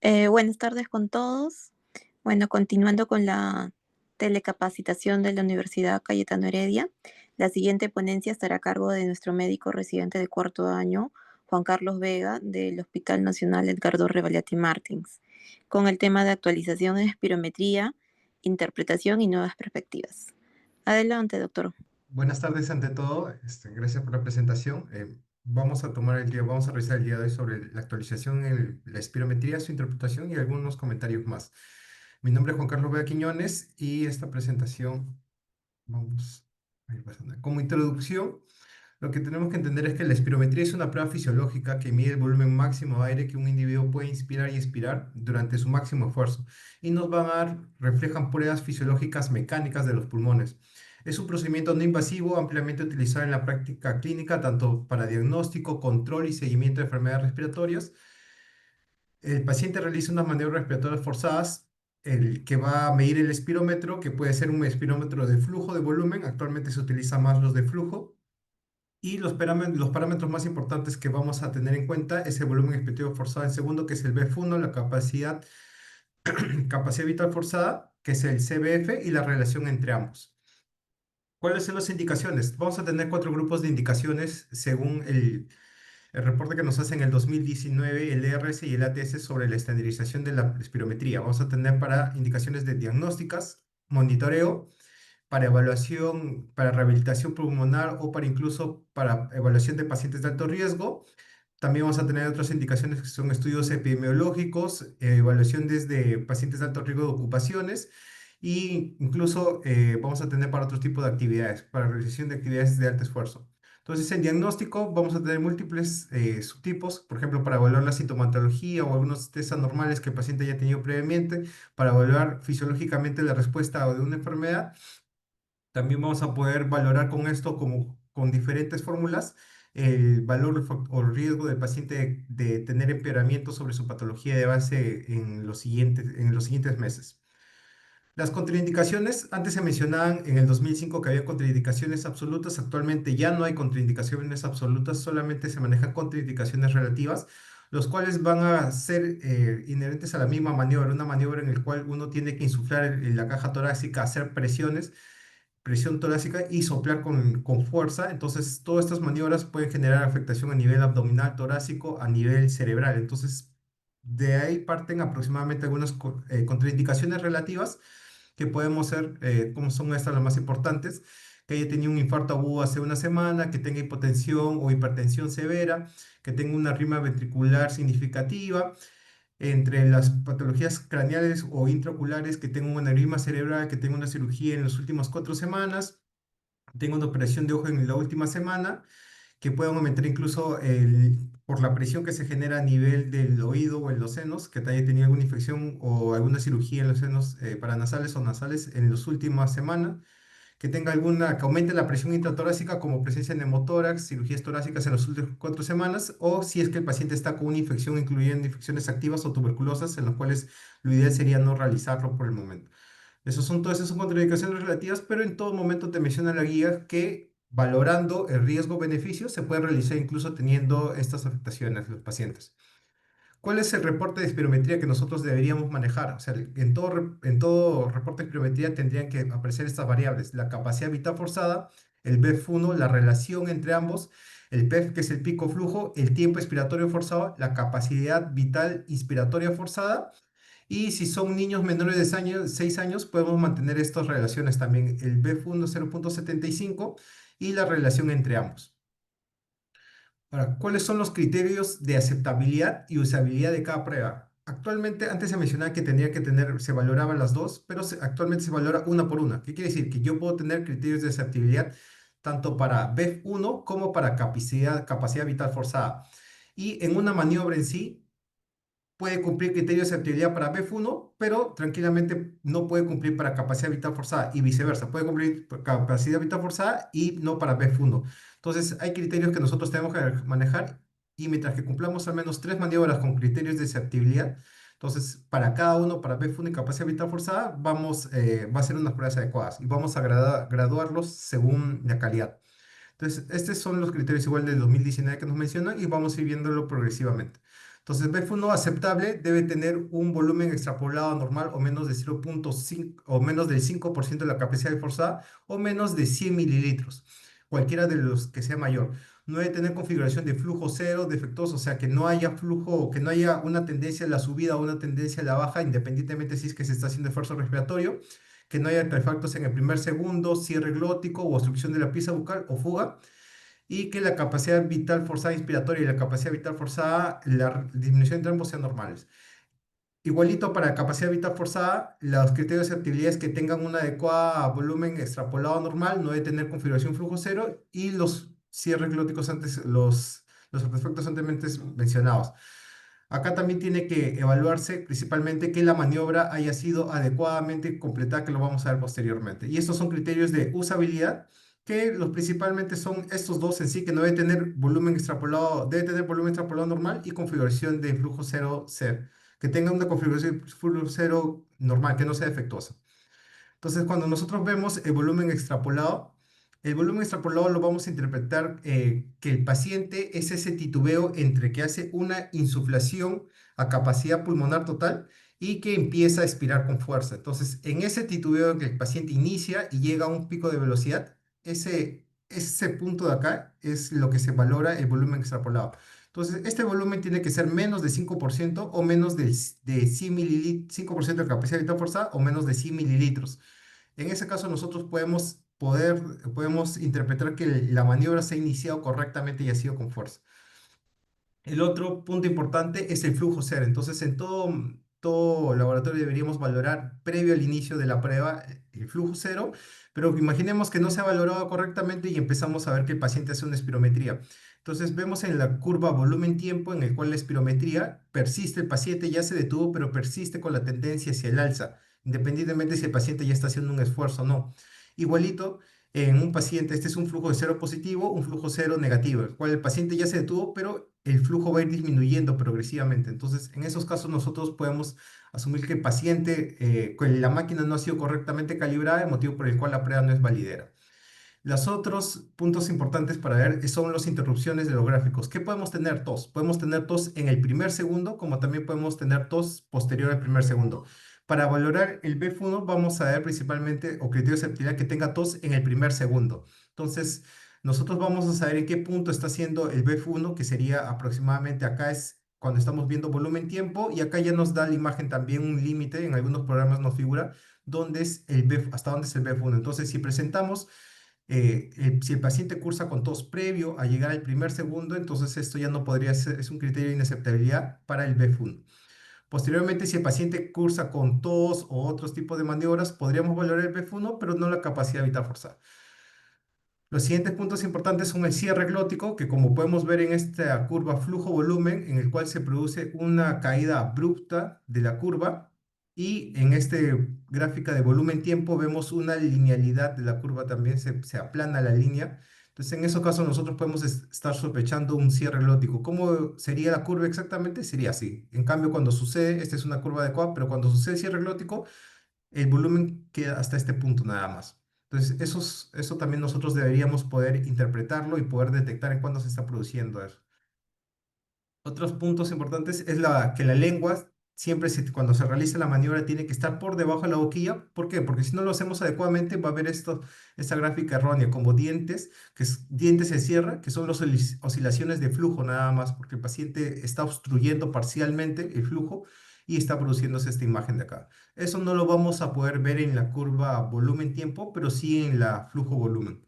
Buenas tardes con todos. Bueno, continuando con la telecapacitación de la Universidad Cayetano Heredia, la siguiente ponencia estará a cargo de nuestro médico residente de cuarto año, Juan Carlos Vega, del Hospital Nacional Edgardo Revalliati Martins, con el tema de actualización en espirometría, interpretación y nuevas perspectivas. Adelante, doctor. Buenas tardes ante todo, gracias por la presentación. Vamos a revisar el día de hoy sobre la actualización en la espirometría, su interpretación y algunos comentarios más. Mi nombre es Juan Carlos Vega Quiñones y esta presentación, vamos a ir pasando. Como introducción, lo que tenemos que entender es que la espirometría es una prueba fisiológica que mide el volumen máximo de aire que un individuo puede inspirar y expirar durante su máximo esfuerzo y nos van a reflejan pruebas fisiológicas mecánicas de los pulmones. Es un procedimiento no invasivo ampliamente utilizado en la práctica clínica tanto para diagnóstico, control y seguimiento de enfermedades respiratorias. El paciente realiza unas maniobras respiratorias forzadas, el que va a medir el espirómetro, que puede ser un espirómetro de flujo de volumen, actualmente se utiliza más los de flujo, y los parámetros más importantes que vamos a tener en cuenta es el volumen expiratorio forzado en segundo, que es el BF1, la capacidad vital forzada, que es el CBF, y la relación entre ambos. ¿Cuáles son las indicaciones? Vamos a tener cuatro grupos de indicaciones según el reporte que nos hace en el 2019 el ERS y el ATS sobre la estandarización de la espirometría. Vamos a tener para indicaciones de diagnósticas, monitoreo, para evaluación, para rehabilitación pulmonar o para incluso para evaluación de pacientes de alto riesgo. También vamos a tener otras indicaciones que son estudios epidemiológicos, evaluación desde pacientes de alto riesgo de ocupaciones e incluso vamos a tener para otro tipo de actividades, para realización de actividades de alto esfuerzo. Entonces, en diagnóstico vamos a tener múltiples subtipos, por ejemplo, para evaluar la sintomatología o algunos test anormales que el paciente haya tenido previamente, para evaluar fisiológicamente la respuesta de una enfermedad. También vamos a poder valorar con esto, como con diferentes fórmulas, el valor o riesgo del paciente de tener empeoramiento sobre su patología de base en los siguientes meses. Las contraindicaciones, antes se mencionaban en el 2005 que había contraindicaciones absolutas, actualmente ya no hay contraindicaciones absolutas, solamente se manejan contraindicaciones relativas, los cuales van a ser inherentes a la misma maniobra, una maniobra en la cual uno tiene que insuflar en la caja torácica, hacer presión torácica y soplar con fuerza. Entonces, todas estas maniobras pueden generar afectación a nivel abdominal, torácico, a nivel cerebral. Entonces, de ahí parten aproximadamente algunas contraindicaciones relativas que podemos ser, como son estas las más importantes, que haya tenido un infarto agudo hace una semana, que tenga hipotensión o hipertensión severa, que tenga una rima ventricular significativa, entre las patologías craneales o intraoculares, que tenga un aneurisma cerebral, que tenga una cirugía en las últimas 4 semanas, tenga una operación de ojo en la última semana, que puedan aumentar incluso por la presión que se genera a nivel del oído o en los senos, que te haya tenido alguna infección o alguna cirugía en los senos paranasales o nasales en las últimas semanas, que tenga que aumente la presión intratorácica como presencia de neumotórax, cirugías torácicas en las últimas 4 semanas, o si es que el paciente está con una infección, incluyendo infecciones activas o tuberculosas, en las cuales lo ideal sería no realizarlo por el momento. Todas esas son contraindicaciones relativas, pero en todo momento te menciona la guía que valorando el riesgo-beneficio se puede realizar incluso teniendo estas afectaciones los pacientes. ¿Cuál es el reporte de espirometría que nosotros deberíamos manejar? O sea, en todo reporte de espirometría tendrían que aparecer estas variables: la capacidad vital forzada, el BF1, la relación entre ambos, el PEF, que es el pico flujo, el tiempo expiratorio forzado, la capacidad vital inspiratoria forzada. Y si son niños menores de 6 años, podemos mantener estas relaciones también, el BF1 0,75 y la relación entre ambos. Ahora, ¿cuáles son los criterios de aceptabilidad y usabilidad de cada prueba? Actualmente, antes se mencionaba que tendría que tener, se valoraban las dos, pero actualmente se valora una por una. ¿Qué quiere decir? Que yo puedo tener criterios de aceptabilidad tanto para BEF1 como para capacidad vital forzada. Y en una maniobra en sí, puede cumplir criterios de aceptabilidad para BF1, pero tranquilamente no puede cumplir para capacidad vital forzada y viceversa. Puede cumplir para capacidad vital forzada y no para BF1. Entonces, hay criterios que nosotros tenemos que manejar y mientras que cumplamos al menos tres maniobras con criterios de aceptabilidad, entonces para cada uno, para BF1 y capacidad vital forzada, va a ser unas pruebas adecuadas y vamos a graduarlos según la calidad. Entonces, estos son los criterios igual del 2019 que nos mencionan y vamos a ir viéndolo progresivamente. Entonces, BF1 aceptable debe tener un volumen extrapolado normal o menos de 0,5 o menos del 5% de la capacidad forzada o menos de 100 mililitros, cualquiera de los que sea mayor. No debe tener configuración de flujo cero defectuoso, o sea, que no haya flujo, que no haya una tendencia a la subida o una tendencia a la baja, independientemente si es que se está haciendo esfuerzo respiratorio, que no haya artefactos en el primer segundo, cierre glótico o obstrucción de la pieza bucal o fuga, y que la capacidad vital forzada inspiratoria y la capacidad vital forzada, la disminución entre ambos sean normales. Igualito para capacidad vital forzada, los criterios de aceptabilidad es que tengan un adecuado volumen extrapolado normal, no debe tener configuración flujo cero y los cierres glóticos antes, los artefactos anteriormente mencionados. Acá también tiene que evaluarse principalmente que la maniobra haya sido adecuadamente completada, que lo vamos a ver posteriormente. Y estos son criterios de usabilidad, que los principalmente son estos dos en sí, que no debe tener volumen extrapolado, debe tener volumen extrapolado normal y configuración de flujo cero, cero, que tenga una configuración de flujo cero normal, que no sea defectuosa. Entonces, cuando nosotros vemos el volumen extrapolado lo vamos a interpretar que el paciente es ese titubeo entre que hace una insuflación a capacidad pulmonar total y que empieza a expirar con fuerza. Entonces, en ese titubeo en que el paciente inicia y llega a un pico de velocidad, ese punto de acá es lo que se valora el volumen extrapolado. Entonces, este volumen tiene que ser menos de 5% o menos de 100 mililitros, 5% de capacidad vital forzada o menos de 100 mililitros. En ese caso, nosotros podemos interpretar que la maniobra se ha iniciado correctamente y ha sido con fuerza. El otro punto importante es el flujo cero. Entonces, en todo laboratorio deberíamos valorar previo al inicio de la prueba el flujo cero, pero imaginemos que no se ha valorado correctamente y empezamos a ver que el paciente hace una espirometría. Entonces, vemos en la curva volumen-tiempo en el cual la espirometría persiste, el paciente ya se detuvo, pero persiste con la tendencia hacia el alza, independientemente si el paciente ya está haciendo un esfuerzo o no. Igualito, en un paciente, este es un flujo de cero positivo, un flujo cero negativo, el cual el paciente ya se detuvo, pero el flujo va a ir disminuyendo progresivamente. Entonces, en esos casos nosotros podemos asumir que el paciente, que la máquina no ha sido correctamente calibrada, el motivo por el cual la prueba no es validera. Los otros puntos importantes para ver son las interrupciones de los gráficos. ¿Qué podemos tener tos? Podemos tener tos en el primer segundo, como también podemos tener tos posterior al primer segundo. Para valorar el BF1 vamos a ver principalmente, o criterio de aceptabilidad, que tenga tos en el primer segundo. Entonces, nosotros vamos a saber en qué punto está haciendo el BF1, que sería aproximadamente acá es cuando estamos viendo volumen-tiempo, y acá ya nos da la imagen también un límite, en algunos programas nos figura dónde es el BF, hasta dónde es el BF1. Entonces, si presentamos si el paciente cursa con tos previo a llegar al primer segundo, entonces esto ya no podría ser, es un criterio de inaceptabilidad para el BF1. Posteriormente, si el paciente cursa con tos o otros tipos de maniobras, podríamos valorar el BF1, pero no la capacidad vital forzada. Los siguientes puntos importantes son el cierre glótico, que como podemos ver en esta curva flujo-volumen, en el cual se produce una caída abrupta de la curva, y en esta gráfica de volumen-tiempo vemos una linealidad de la curva también, se aplana la línea. Entonces, en esos casos nosotros podemos estar sospechando un cierre glótico. ¿Cómo sería la curva exactamente? Sería así. En cambio, cuando sucede, esta es una curva adecuada, pero cuando sucede cierre glótico, el volumen queda hasta este punto nada más. Entonces, eso también nosotros deberíamos poder interpretarlo y poder detectar en cuándo se está produciendo eso. Otros puntos importantes es que la lengua siempre cuando se realiza la maniobra tiene que estar por debajo de la boquilla. ¿Por qué? Porque si no lo hacemos adecuadamente va a haber esta gráfica errónea como dientes, dientes se cierra, que son las oscilaciones de flujo nada más, porque el paciente está obstruyendo parcialmente el flujo y está produciéndose esta imagen de acá. Eso no lo vamos a poder ver en la curva volumen-tiempo, pero sí en la flujo-volumen.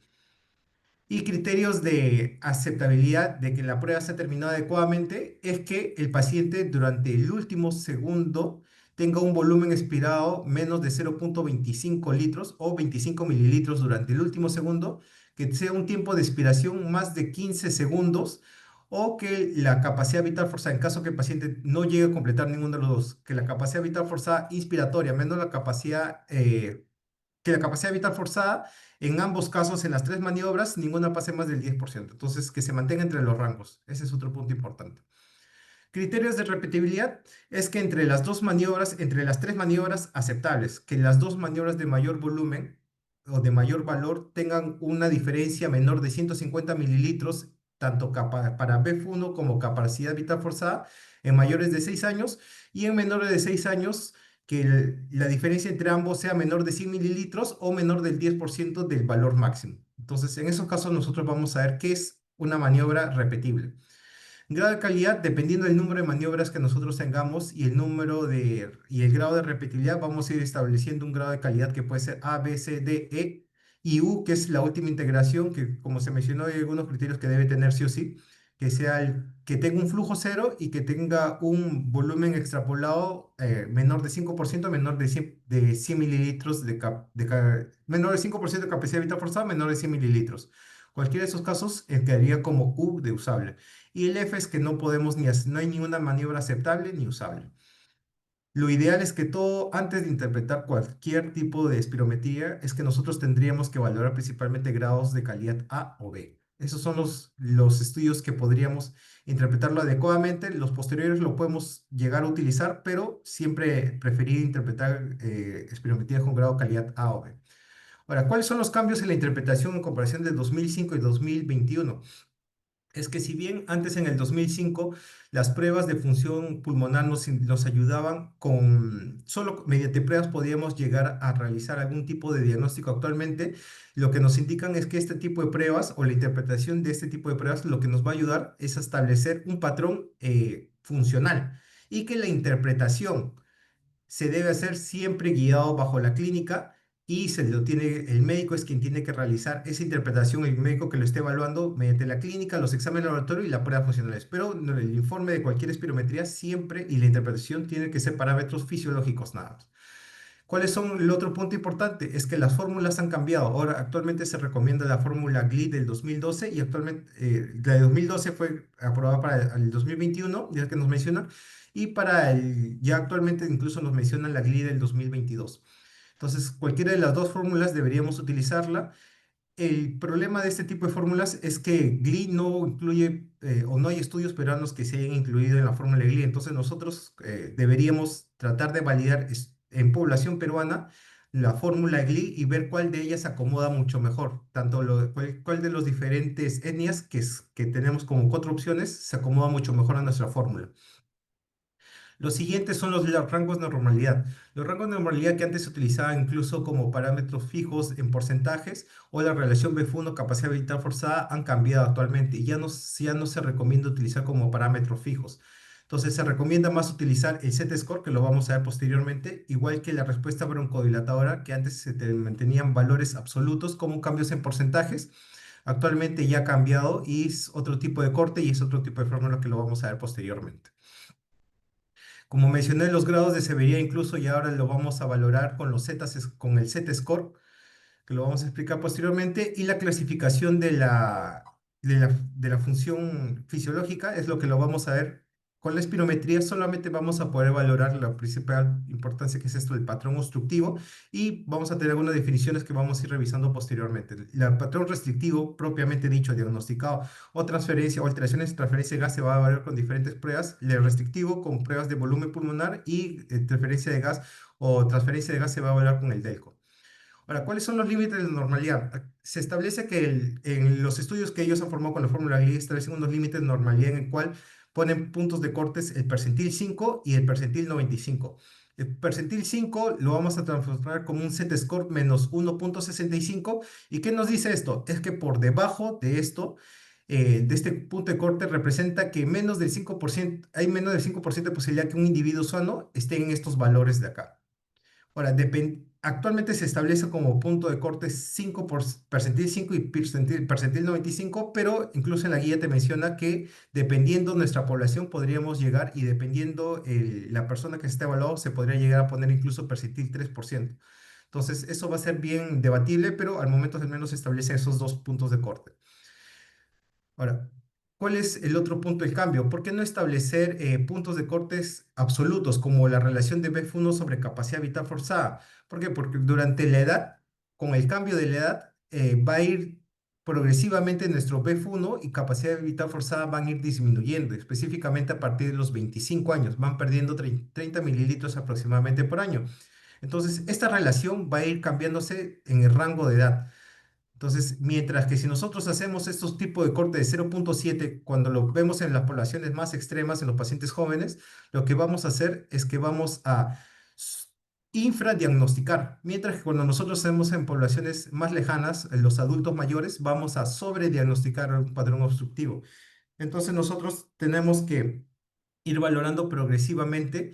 Y criterios de aceptabilidad de que la prueba se ha terminado adecuadamente es que el paciente durante el último segundo tenga un volumen expirado menos de 0,25 litros o 25 mililitros durante el último segundo, que sea un tiempo de expiración más de 15 segundos o que la capacidad vital forzada, en caso que el paciente no llegue a completar ninguno de los dos, que la capacidad vital forzada inspiratoria menos que la capacidad vital forzada, en ambos casos, en las tres maniobras, ninguna pase más del 10%. Entonces, que se mantenga entre los rangos. Ese es otro punto importante. Criterios de repetibilidad es que entre las dos maniobras, entre las tres maniobras aceptables, que las dos maniobras de mayor volumen o de mayor valor tengan una diferencia menor de 150 mililitros tanto para BF1 como capacidad vital forzada en mayores de 6 años y en menores de 6 años que la diferencia entre ambos sea menor de 100 mililitros o menor del 10% del valor máximo. Entonces, en esos casos nosotros vamos a ver qué es una maniobra repetible. Grado de calidad, dependiendo del número de maniobras que nosotros tengamos y el grado de repetibilidad, vamos a ir estableciendo un grado de calidad que puede ser A, B, C, D, E y U, que es la última integración, que como se mencionó, hay algunos criterios que debe tener sí o sí, que tenga un flujo cero y que tenga un volumen extrapolado menor de 5%, menor de 100 mililitros menor de 5% de capacidad vital forzada, menor de 100 mililitros. Cualquiera de esos casos quedaría como U de usable. Y el F es que no podemos no hay ninguna maniobra aceptable ni usable. Lo ideal es que todo, antes de interpretar cualquier tipo de espirometría, es que nosotros tendríamos que valorar principalmente grados de calidad A o B. Esos son los estudios que podríamos interpretarlo adecuadamente. Los posteriores lo podemos llegar a utilizar, pero siempre preferir interpretar espirometrías con grado de calidad A o B. Ahora, ¿cuáles son los cambios en la interpretación en comparación de 2005 y 2021? Es que si bien antes en el 2005 las pruebas de función pulmonar nos ayudaban solo mediante pruebas podíamos llegar a realizar algún tipo de diagnóstico actualmente, lo que nos indican es que este tipo de pruebas o la interpretación de este tipo de pruebas lo que nos va a ayudar es a establecer un patrón funcional y que la interpretación se debe hacer siempre guiado bajo la clínica y el médico es quien tiene que realizar esa interpretación, el médico que lo esté evaluando mediante la clínica, los exámenes de laboratorio y la prueba funcionales. Pero no, el informe de cualquier espirometría siempre y la interpretación tiene que ser parámetros fisiológicos nada más. ¿Cuáles son el otro punto importante? Es que las fórmulas han cambiado. Ahora, actualmente se recomienda la fórmula GLI del 2012 y actualmente la de 2012 fue aprobada para el 2021, ya que nos menciona, y ya actualmente incluso nos mencionan la GLI del 2022. Entonces, cualquiera de las dos fórmulas deberíamos utilizarla. El problema de este tipo de fórmulas es que GLI no incluye o no hay estudios peruanos que se hayan incluido en la fórmula de GLI. Entonces nosotros deberíamos tratar de validar en población peruana la fórmula GLI y ver cuál de ellas se acomoda mucho mejor. Cuál de los diferentes etnias que tenemos como cuatro opciones se acomoda mucho mejor a nuestra fórmula. Los siguientes son los rangos de normalidad. Los rangos de normalidad que antes se utilizaban incluso como parámetros fijos en porcentajes o la relación BF1 capacidad vital forzada han cambiado actualmente y ya no se recomienda utilizar como parámetros fijos. Entonces se recomienda más utilizar el Z-score, que lo vamos a ver posteriormente, igual que la respuesta broncodilatadora, que antes mantenían valores absolutos como cambios en porcentajes. Actualmente ya ha cambiado y es otro tipo de corte y es otro tipo de fórmula que lo vamos a ver posteriormente. Como mencioné, los grados de severidad incluso ya ahora lo vamos a valorar con el Z-score, que lo vamos a explicar posteriormente, y la clasificación de la función fisiológica es lo que lo vamos a ver. Con la espirometría solamente vamos a poder valorar la principal importancia que es esto del patrón obstructivo y vamos a tener algunas definiciones que vamos a ir revisando posteriormente. El patrón restrictivo, propiamente dicho, diagnosticado o transferencia o alteraciones de transferencia de gas se va a evaluar con diferentes pruebas. El restrictivo con pruebas de volumen pulmonar y transferencia de gas o transferencia de gas se va a evaluar con el DELCO. Ahora, ¿cuáles son los límites de la normalidad? Se establece que en los estudios que ellos han formado con la fórmula GLI establecen unos límites de normalidad en el cual ponen puntos de cortes el percentil 5 y el percentil 95. El percentil 5 lo vamos a transformar como un Z-score menos 1,65. ¿Y qué nos dice esto? Es que por debajo de esto, de este punto de corte, representa que hay menos del 5% de posibilidad que un individuo sano esté en estos valores de acá. Ahora, actualmente se establece como punto de corte 5 percentil 5 y percentil 95, pero incluso en la guía te menciona que dependiendo nuestra población podríamos llegar y dependiendo la persona que se esté evaluado se podría llegar a poner incluso percentil 3%. Entonces, eso va a ser bien debatible, pero al momento al menos se establecen esos dos puntos de corte. Ahora, ¿cuál es el otro punto del cambio? ¿Por qué no establecer puntos de cortes absolutos como la relación de BF1 sobre capacidad vital forzada? ¿Por qué? Porque durante la edad, con el cambio de la edad, va a ir progresivamente nuestro BF1 y capacidad vital forzada van a ir disminuyendo, específicamente a partir de los 25 años, van perdiendo 30 mililitros aproximadamente por año. Entonces, esta relación va a ir cambiándose en el rango de edad. Entonces, mientras que si nosotros hacemos estos tipos de corte de 0,7, cuando lo vemos en las poblaciones más extremas, en los pacientes jóvenes, lo que vamos a hacer es que vamos a s- infradiagnosticar, mientras que cuando nosotros hacemos en poblaciones más lejanas, en los adultos mayores, vamos a sobrediagnosticar un patrón obstructivo. Entonces, nosotros tenemos que ir valorando progresivamente.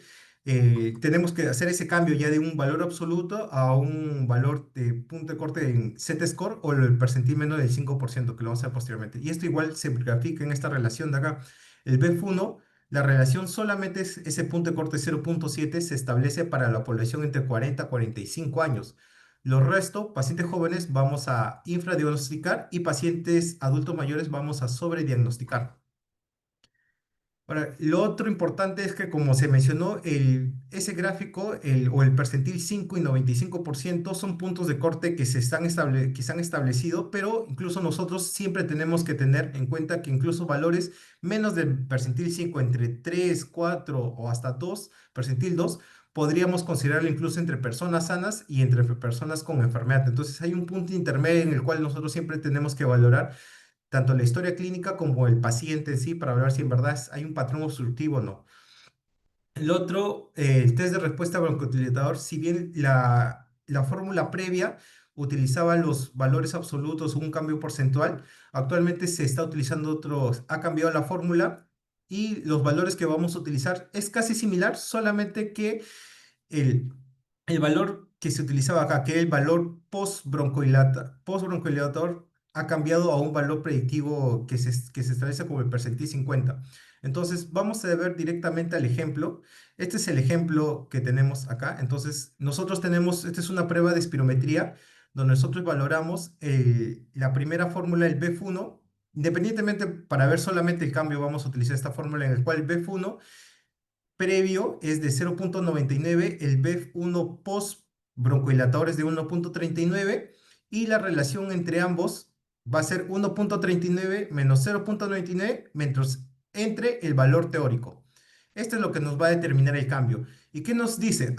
Tenemos que hacer ese cambio ya de un valor absoluto a un valor de punto de corte en Z-score o el percentil menos del 5%, que lo vamos a hacer posteriormente. Y esto igual se grafica en esta relación de acá. El BF1, la relación solamente es ese punto de corte 0,7, se establece para la población entre 40 y 45 años. Los restos, pacientes jóvenes, vamos a infradiagnosticar y pacientes adultos mayores vamos a sobrediagnosticar. Ahora, lo otro importante es que, como se mencionó, ese gráfico o el percentil 5 y 95% son puntos de corte que que se han establecido, pero incluso nosotros siempre tenemos que tener en cuenta que incluso valores menos del percentil 5, entre 3, 4 o hasta 2, percentil 2, podríamos considerarlo incluso entre personas sanas y entre personas con enfermedad. Entonces, hay un punto intermedio en el cual nosotros siempre tenemos que valorar tanto la historia clínica como el paciente en sí para ver si en verdad hay un patrón obstructivo o no. El otro, el test de respuesta broncodilatador, si bien la fórmula previa utilizaba los valores absolutos o un cambio porcentual, actualmente se está utilizando otros, ha cambiado la fórmula y los valores que vamos a utilizar es casi similar, solamente que el, el valor que se utilizaba acá, que el valor post-broncodilatador, ha cambiado a un valor predictivo que se establece como el percentil 50. Entonces, vamos a ver directamente al ejemplo. Este es el ejemplo que tenemos acá. Entonces, nosotros tenemos, esta es una prueba de espirometría, donde nosotros valoramos la primera fórmula, el BF1. Independientemente, para ver solamente el cambio, vamos a utilizar esta fórmula en la cual el BF1 previo es de 0,99, el BEF1 post broncohilatador es de 1,39 y la relación entre ambos va a ser 1,39 menos 0,99 metros entre el valor teórico. Esto es lo que nos va a determinar el cambio. ¿Y qué nos dice?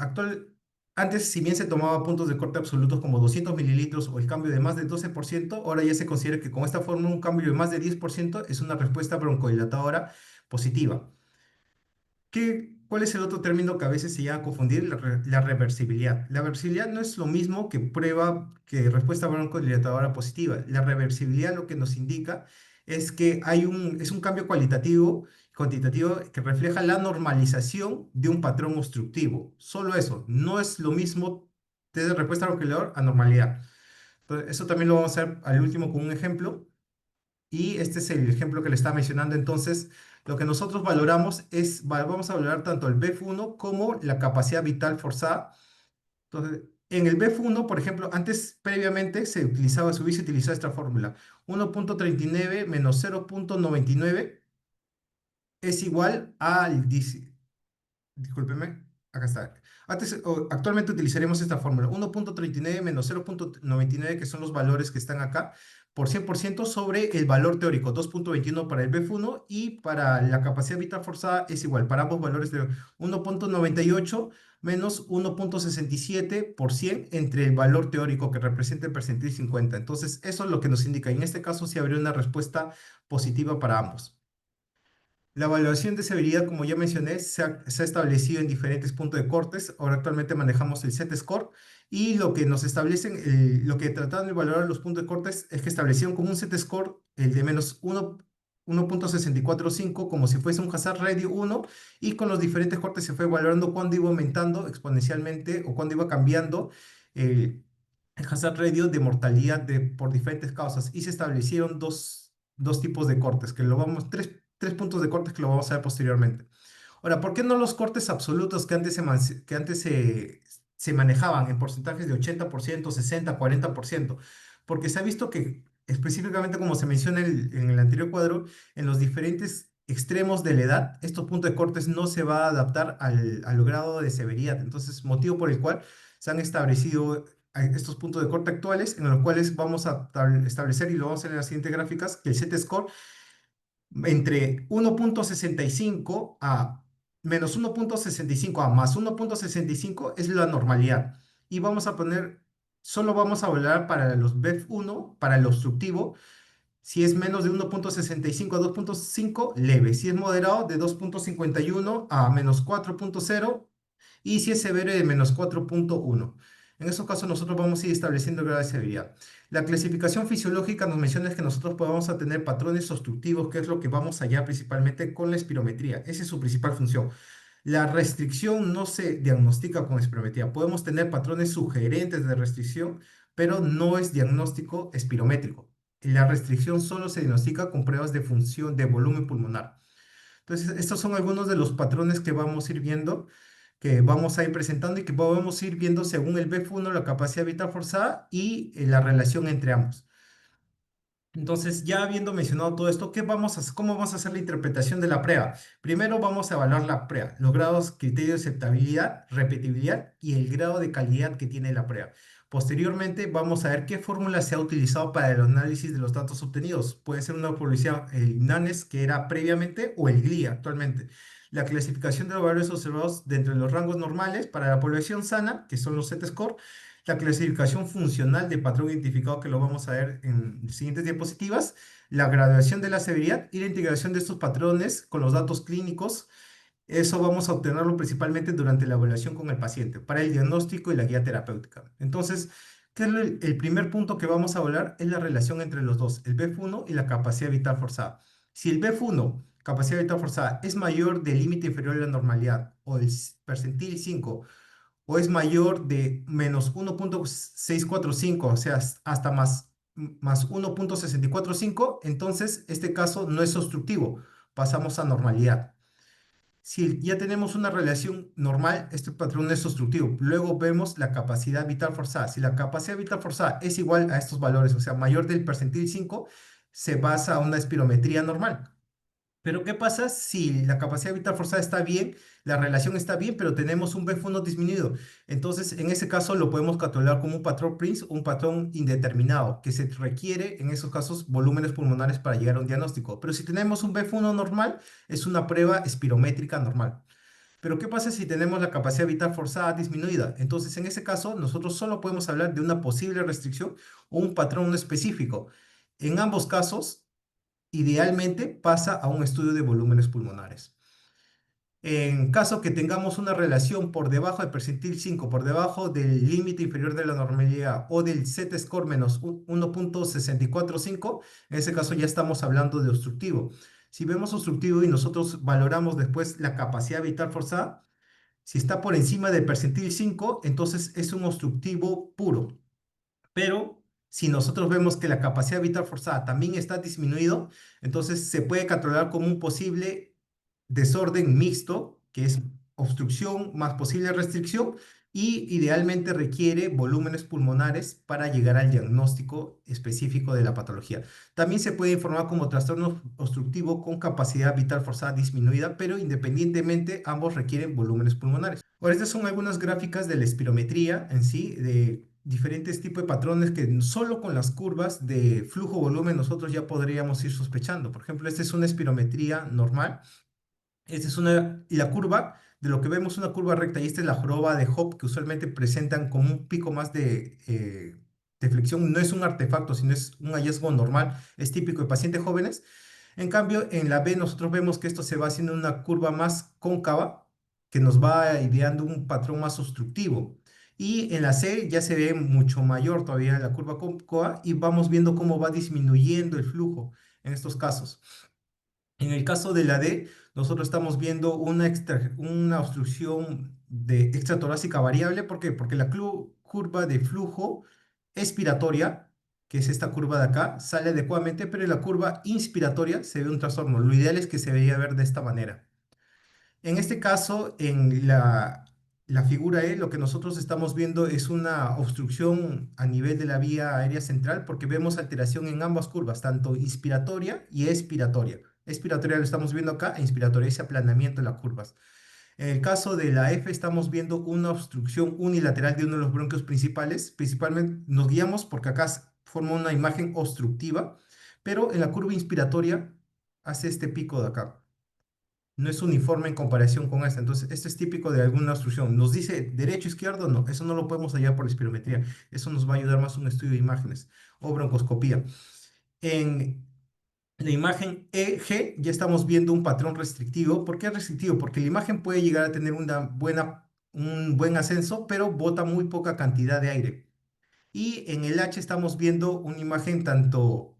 Antes, si bien se tomaba puntos de corte absolutos como 200 mililitros o el cambio de más de 12%, ahora ya se considera que con esta fórmula un cambio de más de 10% es una respuesta broncodilatadora positiva. ¿Cuál es el otro término que a veces se llega a confundir? La reversibilidad. La reversibilidad no es lo mismo que prueba, que respuesta broncodilatadora positiva. La reversibilidad lo que nos indica es que es un cambio cuantitativo que refleja la normalización de un patrón obstructivo. Solo eso. No es lo mismo desde respuesta broncodilatadora a normalidad. Entonces, eso también lo vamos a hacer al último con un ejemplo. Y este es el ejemplo que le estaba mencionando. Entonces, lo que nosotros valoramos es, vamos a valorar tanto el BF1 como la capacidad vital forzada. Entonces, en el BF1, por ejemplo, antes previamente se hubiese utilizado esta fórmula. 1,39 menos 0,99 es igual al, discúlpeme, acá está. Actualmente utilizaremos esta fórmula, 1,39 menos 0,99, que son los valores que están acá, por 100% sobre el valor teórico, 2,21 para el BF1 y para la capacidad vital forzada es igual, para ambos valores de 1,98 menos 1,67 por 100 entre el valor teórico que representa el percentil 50. Entonces, eso es lo que nos indica. En este caso, sí habría una respuesta positiva para ambos. La evaluación de severidad, como ya mencioné, se ha establecido en diferentes puntos de cortes. Ahora actualmente manejamos el Z-score y lo que nos establecen, lo que trataron de evaluar los puntos de cortes es que establecieron como un Z-score el de menos 1,645 como si fuese un hazard radio 1 y con los diferentes cortes se fue evaluando cuándo iba aumentando exponencialmente o cuándo iba cambiando el, el hazard radio de mortalidad por diferentes causas y se establecieron dos tipos de cortes, tres puntos de cortes que lo vamos a ver posteriormente. Ahora, ¿por qué no los cortes absolutos que antes se manejaban en porcentajes de 80%, 60, 40%? Porque se ha visto que específicamente como se menciona en el anterior cuadro, en los diferentes extremos de la edad, estos puntos de cortes no se va a adaptar al grado de severidad. Entonces, motivo por el cual se han establecido estos puntos de corte actuales, en los cuales vamos a establecer, y lo vamos a ver en las siguientes gráficas, que el Z-score entre 1,65 a menos 1,65 a más 1,65 es la normalidad. Y vamos a poner Solo vamos a valorar para los BEF1, para el obstructivo. Si es menos de 1,65 a 2,5, leve. Si es moderado, de 2,51 a menos 4,0. Y si es severo, de menos 4,1. En esos casos, nosotros vamos a ir estableciendo el grado de severidad. La clasificación fisiológica nos menciona que nosotros podemos tener patrones obstructivos, que es lo que vamos allá principalmente con la espirometría. Esa es su principal función. La restricción no se diagnostica con espirometría. Podemos tener patrones sugerentes de restricción, pero no es diagnóstico espirométrico. La restricción solo se diagnostica con pruebas de función de volumen pulmonar. Entonces, estos son algunos de los patrones que vamos a ir viendo, que vamos a ir presentando y que podemos ir viendo según el BF1, la capacidad vital forzada y la relación entre ambos. Entonces, ya habiendo mencionado todo esto, ¿cómo vamos a hacer la interpretación de la prueba? Primero vamos a evaluar la prueba, los grados, criterios de aceptabilidad, repetibilidad y el grado de calidad que tiene la prueba. Posteriormente, vamos a ver qué fórmula se ha utilizado para el análisis de los datos obtenidos. Puede ser una población, el NANES que era previamente o el GLI actualmente. La clasificación de los valores observados dentro de los rangos normales para la población sana, que son los Z-score, la clasificación funcional de patrón identificado que lo vamos a ver en las siguientes diapositivas, la graduación de la severidad y la integración de estos patrones con los datos clínicos. Eso vamos a obtenerlo principalmente durante la evaluación con el paciente para el diagnóstico y la guía terapéutica. Entonces, ¿qué es el primer punto que vamos a evaluar? Es la relación entre los dos, el BF1 y la capacidad vital forzada. Si el BF1, capacidad vital forzada, es mayor del límite inferior a la normalidad o el percentil 5 o es mayor de menos 1,645, o sea, hasta más 1,645, entonces este caso no es obstructivo, pasamos a normalidad. Si ya tenemos una relación normal, este patrón es obstructivo. Luego vemos la capacidad vital forzada. Si la capacidad vital forzada es igual a estos valores, o sea, mayor del percentil 5, se basa a una espirometría normal. Pero ¿qué pasa si la capacidad vital forzada está bien, la relación está bien, pero tenemos un BF1 disminuido? Entonces, en ese caso lo podemos catalogar como un patrón Prince, un patrón indeterminado, que se requiere en esos casos volúmenes pulmonares para llegar a un diagnóstico. Pero si tenemos un BF1 normal, es una prueba espirométrica normal. Pero ¿qué pasa si tenemos la capacidad vital forzada disminuida? Entonces, en ese caso, nosotros solo podemos hablar de una posible restricción o un patrón específico. En ambos casos, idealmente pasa a un estudio de volúmenes pulmonares. En caso que tengamos una relación por debajo del percentil 5, por debajo del límite inferior de la normalidad o del Z-score menos 1,645, en ese caso ya estamos hablando de obstructivo. Si vemos obstructivo y nosotros valoramos después la capacidad vital forzada, si está por encima del percentil 5, entonces es un obstructivo puro. Pero si nosotros vemos que la capacidad vital forzada también está disminuido, entonces se puede catalogar como un posible desorden mixto, que es obstrucción más posible restricción, y idealmente requiere volúmenes pulmonares para llegar al diagnóstico específico de la patología. También se puede informar como trastorno obstructivo con capacidad vital forzada disminuida, pero independientemente ambos requieren volúmenes pulmonares. Ahora, estas son algunas gráficas de la espirometría en sí, de diferentes tipos de patrones que solo con las curvas de flujo-volumen nosotros ya podríamos ir sospechando. Por ejemplo, esta es una espirometría normal. Esta es y la curva, de lo que vemos una curva recta, y esta es la joroba de Hop, que usualmente presentan como un pico más de flexión. No es un artefacto, sino es un hallazgo normal, es típico de pacientes jóvenes. En cambio, en la B nosotros vemos que esto se va haciendo una curva más cóncava, que nos va ideando un patrón más obstructivo. Y en la C ya se ve mucho mayor todavía la curva cóncava y vamos viendo cómo va disminuyendo el flujo en estos casos. En el caso de la D, nosotros estamos viendo una obstrucción de extratorácica variable. ¿Por qué? Porque la curva de flujo expiratoria, que es esta curva de acá, sale adecuadamente, pero en la curva inspiratoria se ve un trastorno. Lo ideal es que se debería ver de esta manera. En este caso, en la figura E, lo que nosotros estamos viendo es una obstrucción a nivel de la vía aérea central porque vemos alteración en ambas curvas, tanto inspiratoria y expiratoria. Expiratoria lo estamos viendo acá, e inspiratoria ese aplanamiento de las curvas. En el caso de la F estamos viendo una obstrucción unilateral de uno de los bronquios principales. Principalmente nos guiamos porque acá forma una imagen obstructiva, pero en la curva inspiratoria hace este pico de acá. no es uniforme en comparación con esta. Entonces, esto es típico de alguna obstrucción. Nos dice derecho, izquierdo, no, eso no lo podemos hallar por la espirometría. Eso nos va a ayudar más un estudio de imágenes o broncoscopía. En la imagen EG ya estamos viendo un patrón restrictivo. ¿Por qué restrictivo? Porque la imagen puede llegar a tener un buen ascenso, pero bota muy poca cantidad de aire. Y en el H estamos viendo una imagen tanto,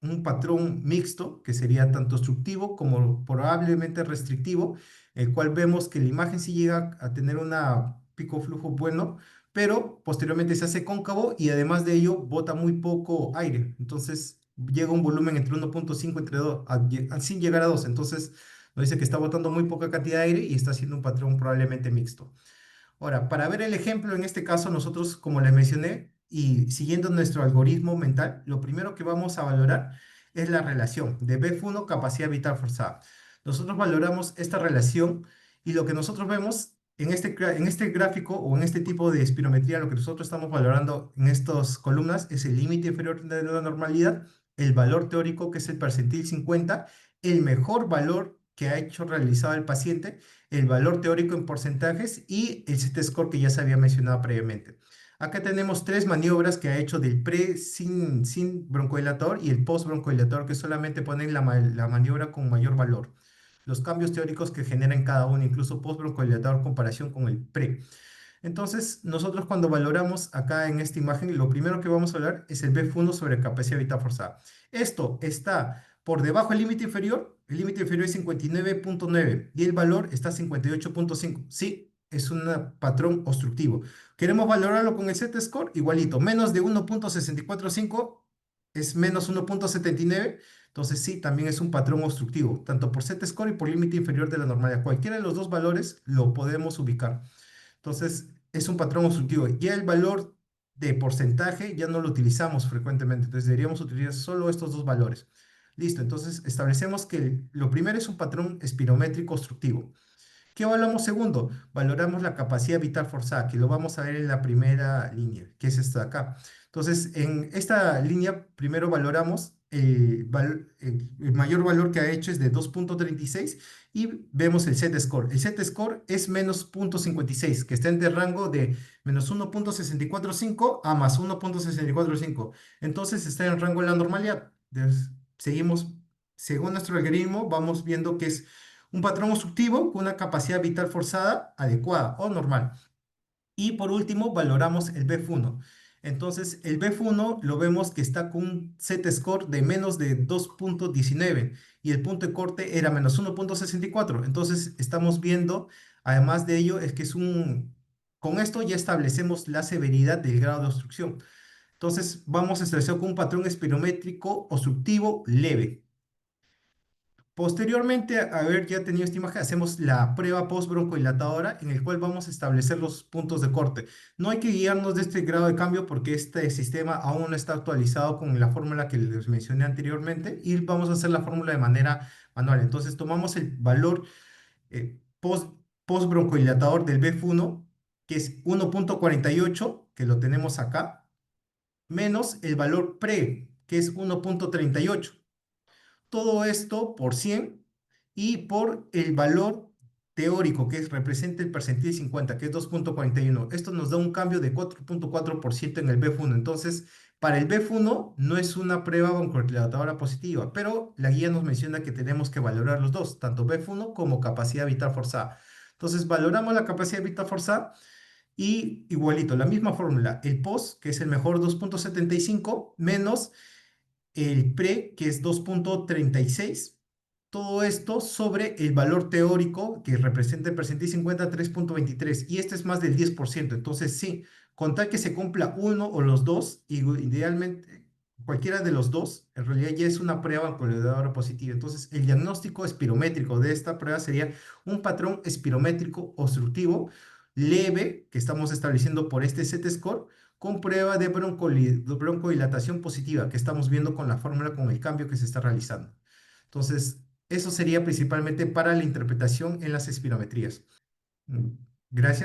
un patrón mixto, que sería tanto obstructivo como probablemente restrictivo, el cual vemos que la imagen sí llega a tener una pico flujo bueno, pero posteriormente se hace cóncavo y además de ello bota muy poco aire. Entonces llega a un volumen entre 1.5 entre 2, sin llegar a 2. Entonces nos dice que está botando muy poca cantidad de aire y está haciendo un patrón probablemente mixto. Ahora, para ver el ejemplo, en este caso nosotros, como les mencioné, y siguiendo nuestro algoritmo mental, lo primero que vamos a valorar es la relación de BF1 capacidad vital forzada. Nosotros valoramos esta relación y lo que nosotros vemos en este gráfico o en este tipo de espirometría, lo que nosotros estamos valorando en estas columnas es el límite inferior de la normalidad, el valor teórico que es el percentil 50, el mejor valor que ha hecho realizado el paciente, el valor teórico en porcentajes y el Z-score que ya se había mencionado previamente. Acá tenemos tres maniobras que ha hecho del pre sin broncodilatador y el post broncodilatador que solamente ponen la maniobra con mayor valor. Los cambios teóricos que genera en cada uno, incluso post broncodilatador en comparación con el pre. Entonces, nosotros cuando valoramos acá en esta imagen, lo primero que vamos a hablar es el BF1 sobre capacidad vital forzada. Esto está por debajo del límite inferior, el límite inferior es 59.9 y el valor está 58.5. Sí, es un patrón obstructivo. Queremos valorarlo con el Z-score, igualito, menos de 1.645 es menos 1.79. Entonces, sí, también es un patrón obstructivo, tanto por Z-score y por límite inferior de la normalidad. Cualquiera de los dos valores lo podemos ubicar. Entonces, es un patrón obstructivo. Ya el valor de porcentaje ya no lo utilizamos frecuentemente. Entonces, deberíamos utilizar solo estos dos valores. Listo. Entonces, establecemos que lo primero es un patrón espirométrico obstructivo. ¿Qué evaluamos segundo? Valoramos la capacidad vital forzada, que lo vamos a ver en la primera línea, que es esta de acá. Entonces, en esta línea, primero valoramos el mayor valor que ha hecho es de 2.36 y vemos el Z-score. El Z-score es menos 0.56, que está en el rango de menos 1.645 a más 1.645. Entonces, está en el rango de la normalidad. Entonces, seguimos, según nuestro algoritmo, vamos viendo que es un patrón obstructivo con una capacidad vital forzada adecuada o normal. Y por último, valoramos el BF1. Entonces, el BF1 lo vemos que está con un Z-score de menos de 2.19 y el punto de corte era menos 1.64. Entonces, estamos viendo, además de ello, es que es un... Con esto ya establecemos la severidad del grado de obstrucción. Entonces, vamos a establecer con un patrón espirométrico obstructivo leve. Posteriormente a haber ya tenido esta imagen, hacemos la prueba post-broncodilatadora en el cual vamos a establecer los puntos de corte. No hay que guiarnos de este grado de cambio porque este sistema aún no está actualizado con la fórmula que les mencioné anteriormente y vamos a hacer la fórmula de manera manual. Entonces tomamos el valor post-broncodilatador del BF1, que es 1.48, que lo tenemos acá, menos el valor pre, que es 1.38. Todo esto por 100 y por el valor teórico representa el percentil 50, que es 2.41. Esto nos da un cambio de 4.4% en el BF1. Entonces, para el BF1 no es una prueba broncodilatadora positiva, pero la guía nos menciona que tenemos que valorar los dos, tanto BF1 como capacidad vital forzada. Entonces, valoramos la capacidad vital forzada y igualito, la misma fórmula, el POS, que es el mejor 2.75, menos el pre, que es 2.36. Todo esto sobre el valor teórico que representa el percentil 50, 3.23. Y este es más del 10%. Entonces, sí, con tal que se cumpla uno o los dos, y idealmente cualquiera de los dos, en realidad ya es una prueba consolidadora positiva. Entonces, el diagnóstico espirométrico de esta prueba sería un patrón espirométrico obstructivo leve que estamos estableciendo por este Z-score con prueba de broncodilatación positiva que estamos viendo con la fórmula con el cambio que se está realizando. Entonces, eso sería principalmente para la interpretación en las espirometrías. Mm, Gracias.